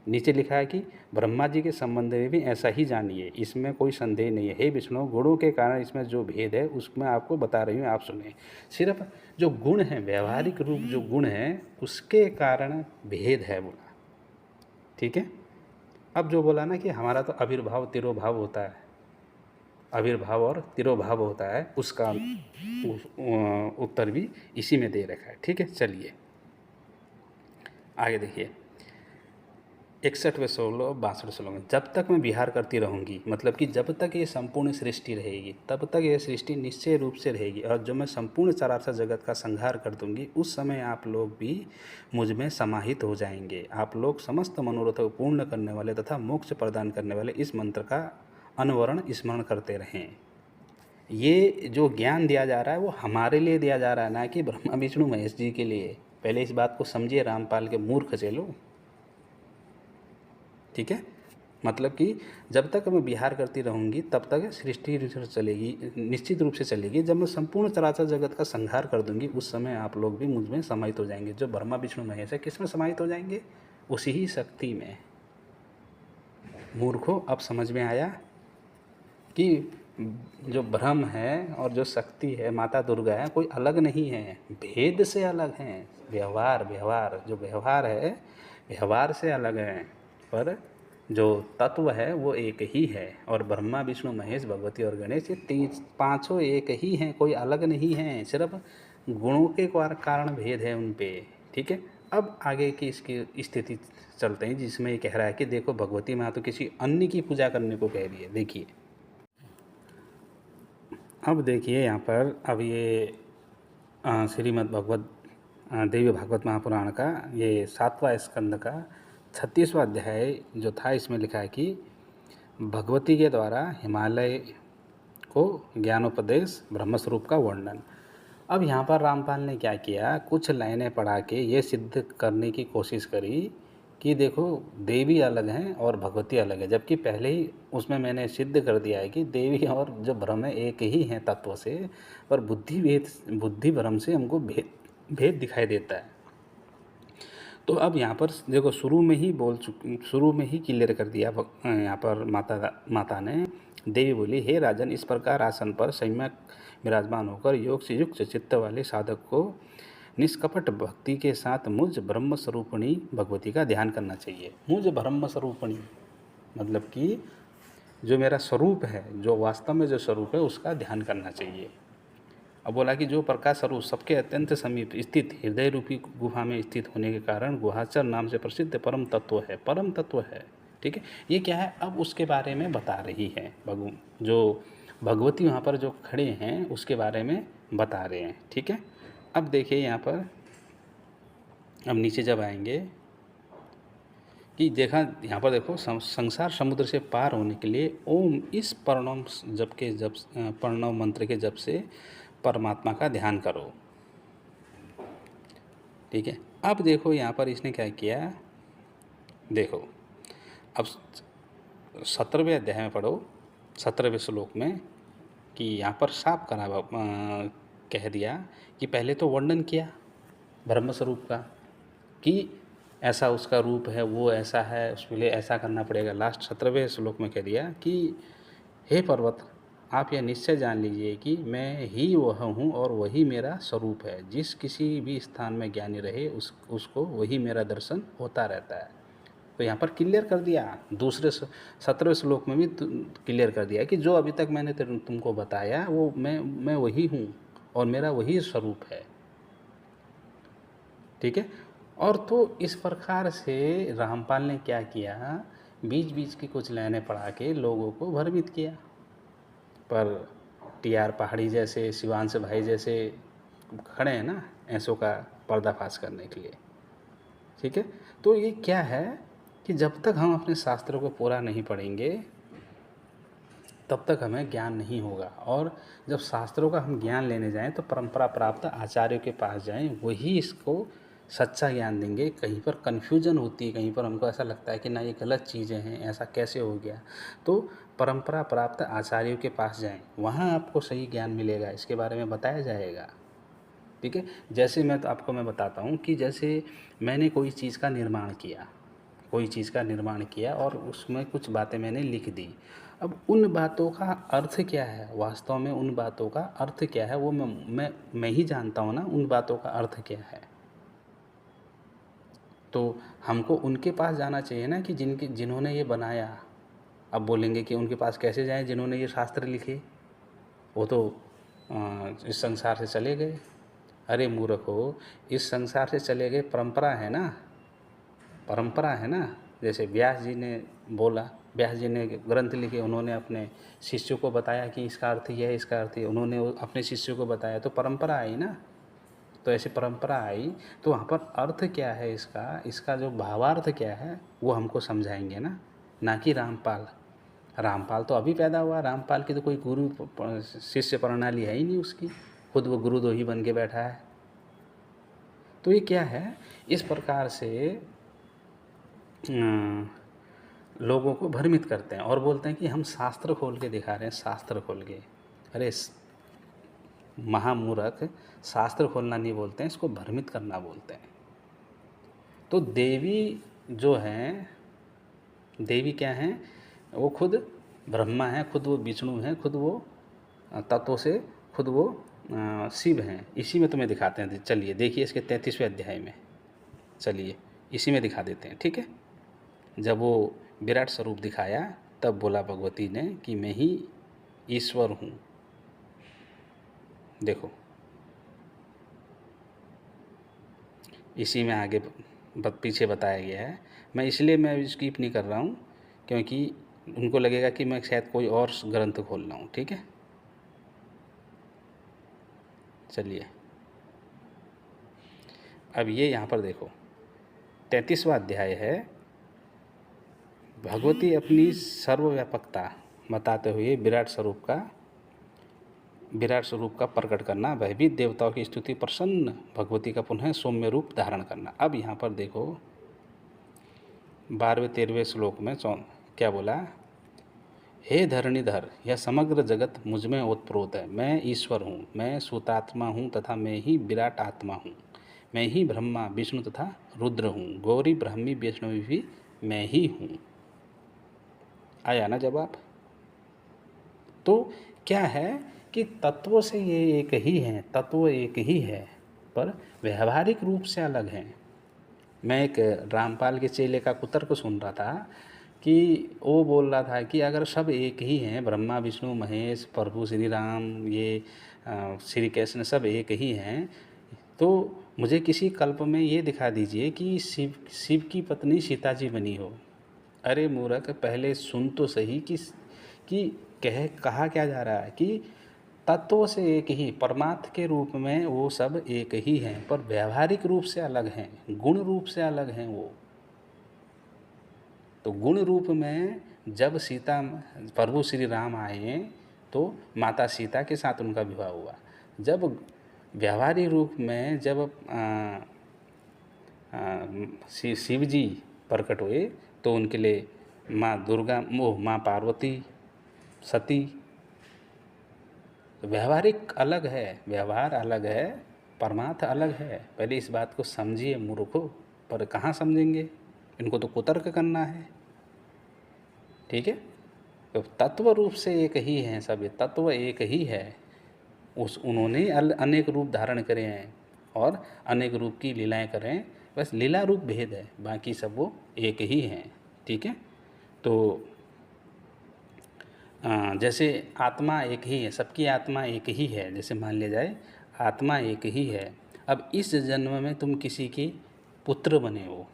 S1: नीचे लिखा है कि ब्रह्मा जी के संबंध में भी ऐसा ही जानिए, इसमें कोई संदेह नहीं है। हे विष्णु, गुणों के कारण इसमें जो भेद है उसमें आपको बता रही हूँ, आप सुने। सिर्फ जो गुण है, व्यवहारिक रूप जो गुण है, उसके कारण भेद है बोला। ठीक है, अब जो बोला ना कि हमारा तो आविर्भाव तिरोभाव होता है, आविर्भाव और तिरोभाव होता है, उसका उत्तर भी इसी में दे रखा है। ठीक है, चलिए आगे देखिए 61वें श्लोक 62वें श्लोक में, जब तक मैं विहार करती रहूँगी, मतलब कि जब तक ये संपूर्ण सृष्टि रहेगी तब तक ये सृष्टि निश्चय रूप से रहेगी, और जब मैं संपूर्ण चराचर जगत का संहार कर दूंगी उस समय आप लोग भी मुझ में समाहित हो जाएंगे। आप लोग समस्त मनोरथों को पूर्ण करने वाले तथा मोक्ष प्रदान करने वाले इस मंत्र का अनवरण स्मरण करते रहें। ये जो ज्ञान दिया जा रहा है वो हमारे लिए दिया जा रहा है, ना कि ब्रह्मा विष्णु महेश जी के लिए। पहले इस बात को समझिए रामपाल के मूर्ख चेलो। ठीक है, मतलब कि जब तक मैं विहार करती रहूँगी तब तक सृष्टि चलेगी, निश्चित रूप से चलेगी। जब मैं संपूर्ण चराचर जगत का संहार कर दूंगी उस समय आप लोग भी मुझ में समाहित हो जाएंगे। जो ब्रह्मा विष्णु महेश है किस में समाहित हो जाएंगे? उसी ही शक्ति में। मूर्खों, अब समझ में आया कि जो ब्रह्म है और जो शक्ति है माता दुर्गा है कोई अलग नहीं है, भेद से अलग हैं। व्यवहार जो व्यवहार है व्यवहार से अलग है, पर जो तत्व है वो एक ही है। और ब्रह्मा विष्णु महेश भगवती और गणेश ये तीन पांचों एक ही हैं, कोई अलग नहीं हैं, सिर्फ गुणों के कारण भेद है उन पे। ठीक है, अब आगे की इसकी स्थिति चलते हैं जिसमें ये कह रहा है कि देखो भगवती माँ तो किसी अन्य की पूजा करने को कह रही है। देखिए, अब देखिए यहाँ पर, अब ये श्रीमद् भगवत देवी भागवत महापुराण का ये 7वां स्कंद का 36वां अध्याय जो था, इसमें लिखा है कि भगवती के द्वारा हिमालय को ज्ञानोपदेश ब्रह्मस्वरूप का वर्णन। अब यहाँ पर रामपाल ने क्या किया, कुछ लाइनें पढ़ा के ये सिद्ध करने की कोशिश करी कि देखो देवी अलग हैं और भगवती अलग है, जबकि पहले ही उसमें मैंने सिद्ध कर दिया है कि देवी और जो ब्रह्म है एक ही हैं तत्व से, पर बुद्धि भ्रम से हमको भेद दिखाई देता है। तो अब यहाँ पर देखो शुरू में ही क्लियर कर दिया यहाँ पर माता ने। देवी बोली, हे राजन, इस प्रकार आसन पर सम्यक विराजमान होकर योग से युक्त चित्त वाले साधक को निष्कपट भक्ति के साथ मुझ ब्रह्म स्वरूपिणी भगवती का ध्यान करना चाहिए। मुझ ब्रह्म स्वरूपिणी मतलब कि जो मेरा स्वरूप है, जो वास्तव में जो स्वरूप है उसका ध्यान करना चाहिए। अब बोला कि जो प्रकाश स्वरूप सबके अत्यंत समीप स्थित हृदय रूपी गुफा में स्थित होने के कारण गुहाचर नाम से प्रसिद्ध परम तत्व है। ठीक है, ये क्या है, अब उसके बारे में बता रही है जो भगवती वहाँ पर जो खड़े हैं उसके बारे में बता रहे हैं। ठीक है, अब देखिए यहाँ पर, अब नीचे जब आएंगे कि देखा यहाँ पर देखो, संसार समुद्र से पार होने के लिए ओम इस प्रणव मंत्र के जप से परमात्मा का ध्यान करो। ठीक है, अब देखो यहाँ पर इसने क्या किया, देखो अब 17वें अध्याय में पढ़ो, 17वें श्लोक में कि यहाँ पर साफ कह दिया कि पहले तो वर्णन किया ब्रह्म स्वरूप का कि ऐसा उसका रूप है, वो ऐसा है, उसके लिए ऐसा करना पड़ेगा। लास्ट 17वें श्लोक में कह दिया कि हे पर्वत, आप यह निश्चय जान लीजिए कि मैं ही वह हूँ और वही मेरा स्वरूप है। जिस किसी भी स्थान में ज्ञानी रहे उसको वही मेरा दर्शन होता रहता है। तो यहाँ पर क्लियर कर दिया, दूसरे 17वें श्लोक में भी क्लियर कर दिया कि जो अभी तक मैंने तुमको बताया वो मैं वही हूँ और मेरा वही स्वरूप है। ठीक है, और तो इस प्रकार से रामपाल ने क्या किया, बीच बीच की कुछ लाइनें पढ़ा के लोगों को भ्रमित किया। पर TR पहाड़ी जैसे, शिवांश भाई जैसे खड़े हैं ना ऐसों का पर्दाफाश करने के लिए। ठीक है, तो ये क्या है कि जब तक हम अपने शास्त्रों को पूरा नहीं पढ़ेंगे तब तक हमें ज्ञान नहीं होगा। और जब शास्त्रों का हम ज्ञान लेने जाएं तो परंपरा प्राप्त आचार्यों के पास जाएं, वही इसको सच्चा ज्ञान देंगे। कहीं पर कन्फ्यूजन होती है, कहीं पर हमको ऐसा लगता है कि ना ये गलत चीज़ें हैं, ऐसा कैसे हो गया, तो परंपरा प्राप्त आचार्यों के पास जाएं, वहाँ आपको सही ज्ञान मिलेगा, इसके बारे में बताया जाएगा। ठीक है, जैसे मैं बताता हूँ कि जैसे मैंने कोई चीज़ का निर्माण किया और उसमें कुछ बातें मैंने लिख दी। अब उन बातों का अर्थ क्या है, वास्तव में उन बातों का अर्थ क्या है वो मैं ही जानता हूँ ना, उन बातों का अर्थ क्या है। तो हमको उनके पास जाना चाहिए ना कि जिन्होंने ये बनाया। अब बोलेंगे कि उनके पास कैसे जाएं जिन्होंने ये शास्त्र लिखे, वो तो इस संसार से चले गए। अरे मूर्खो, इस संसार से चले गए, परंपरा है ना। जैसे व्यास जी ने बोला, व्यास जी ने ग्रंथ लिखे, उन्होंने अपने शिष्यों को बताया कि इसका अर्थ यह है, इसका अर्थ, उन्होंने अपने शिष्यों को बताया, तो परंपरा आई ना। तो ऐसी परंपरा आई तो वहाँ पर अर्थ क्या है इसका जो भावार्थ क्या है वो हमको समझाएंगे ना कि रामपाल। रामपाल तो अभी पैदा हुआ, रामपाल की तो कोई गुरु शिष्य प्रणाली है ही नहीं उसकी, खुद वो गुरुद्रोही बन के बैठा है। तो ये क्या है, इस प्रकार से लोगों को भ्रमित करते हैं और बोलते हैं कि हम शास्त्र खोल के दिखा रहे हैं, शास्त्र खोल के। अरे महामूर्ख, शास्त्र खोलना नहीं बोलते हैं, इसको भ्रमित करना बोलते हैं। तो देवी जो हैं, देवी क्या हैं, वो खुद ब्रह्मा हैं, खुद वो विष्णु हैं, खुद वो तत्वों से खुद वो शिव हैं। इसी में तुम्हें दिखाते हैं, चलिए देखिए इसके 33वें अध्याय में, चलिए इसी में दिखा देते हैं, ठीक है। जब वो विराट स्वरूप दिखाया तब बोला भगवती ने कि मैं ही ईश्वर हूँ। देखो इसी में आगे पीछे बताया गया है। मैं इसलिए मैं स्किप नहीं कर रहा हूँ क्योंकि उनको लगेगा कि मैं शायद कोई और ग्रंथ खोल रहा हूँ, ठीक है। चलिए अब ये यहाँ पर देखो 33वां अध्याय है। भगवती अपनी सर्वव्यापकता बताते हुए विराट स्वरूप का प्रकट करना, भयभीत देवताओं की स्तुति, प्रसन्न भगवती का पुनः सौम्य रूप धारण करना। अब यहाँ पर देखो 12वें-13वें श्लोक में क्या बोला, हे धरणीधर, यह समग्र जगत मुझ में ओतप्रोत है। मैं ईश्वर हूँ, मैं सूतात्मा हूँ तथा मैं ही विराट आत्मा हूँ। मैं ही ब्रह्मा विष्णु तथा रुद्र हूँ। गौरी ब्राह्मी वैष्णवी भी मैं ही हूँ। आया ना जवाब। तो क्या है कि तत्वों से ये एक ही हैं, तत्व एक ही है, पर व्यवहारिक रूप से अलग हैं। मैं एक रामपाल के चेले का कुतर्क सुन रहा था कि वो बोल रहा था कि अगर सब एक ही हैं, ब्रह्मा विष्णु महेश प्रभु श्री राम, ये श्री कृष्ण सब एक ही हैं, तो मुझे किसी कल्प में ये दिखा दीजिए कि शिव की पत्नी सीता जी बनी हो। अरे मूर्ख, पहले सुन तो सही कि कहा क्या जा रहा है कि तत्वों से एक ही, परमार्थ के रूप में वो सब एक ही हैं, पर व्यवहारिक रूप से अलग हैं, गुण रूप से अलग हैं वो। तो गुण रूप में जब प्रभु श्री राम आए तो माता सीता के साथ उनका विवाह हुआ। जब व्यवहारिक रूप में जब शिव जी प्रकट हुए तो उनके लिए माँ दुर्गा, माँ पार्वती, सती। व्यवहारिक अलग है, व्यवहार अलग है, परमार्थ अलग है। पहले इस बात को समझिए मूर्खों, पर कहाँ समझेंगे, इनको तो कुतर्क करना है, ठीक है। तो तत्व रूप से एक ही हैं सब, तत्व एक ही है। उन्होंने अनेक रूप धारण करे हैं और अनेक रूप की लीलाएं करें, बस लीला रूप भेद है, बाकी सब वो एक ही हैं, ठीक है। तो जैसे आत्मा एक ही है, सबकी आत्मा एक ही है, जैसे मान लिया जाए आत्मा एक ही है। अब इस जन्म में तुम किसी की पुत्र बने हो,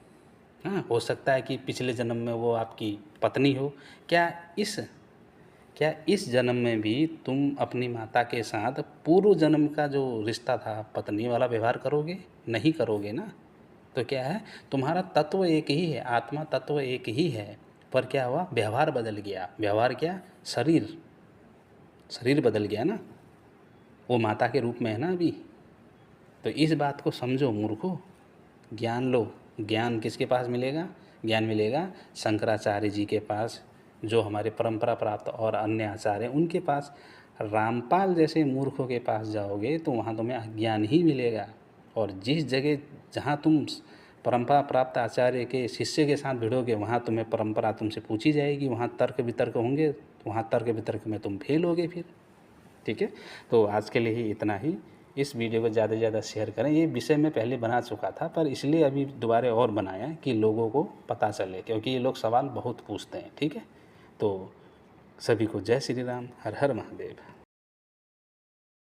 S1: हाँ, हो सकता है कि पिछले जन्म में वो आपकी पत्नी हो। क्या इस जन्म में भी तुम अपनी माता के साथ पूर्व जन्म का जो रिश्ता था पत्नी वाला व्यवहार करोगे? नहीं करोगे ना। तो क्या है, तुम्हारा तत्व एक ही है, आत्मा तत्व एक ही है, पर क्या हुआ, व्यवहार बदल गया। व्यवहार क्या, शरीर बदल गया ना, वो माता के रूप में है ना अभी। तो इस बात को समझो मूर्खों, ज्ञान लो। ज्ञान किसके पास मिलेगा? ज्ञान मिलेगा शंकराचार्य जी के पास, जो हमारे परंपरा प्राप्त और अन्य आचार्य हैं उनके पास। रामपाल जैसे मूर्खों के पास जाओगे तो वहाँ तुम्हें अज्ञान ही मिलेगा। और जिस जगह जहाँ तुम परंपरा प्राप्त आचार्य के शिष्य के साथ भिड़ोगे वहाँ तुम्हें परंपरा तुमसे पूछी जाएगी, वहाँ तर्क वितर्क होंगे, वहाँ तर्क वितर्क में तुम फेल होगे फिर, ठीक है। तो आज के लिए ही इतना ही। इस वीडियो को ज़्यादा से ज़्यादा शेयर करें। ये विषय मैं पहले बना चुका था, पर इसलिए अभी दोबारा और बनाया कि लोगों को पता चले, क्योंकि ये लोग सवाल बहुत पूछते हैं, ठीक है। तो सभी को जय श्री राम, हर हर महादेव।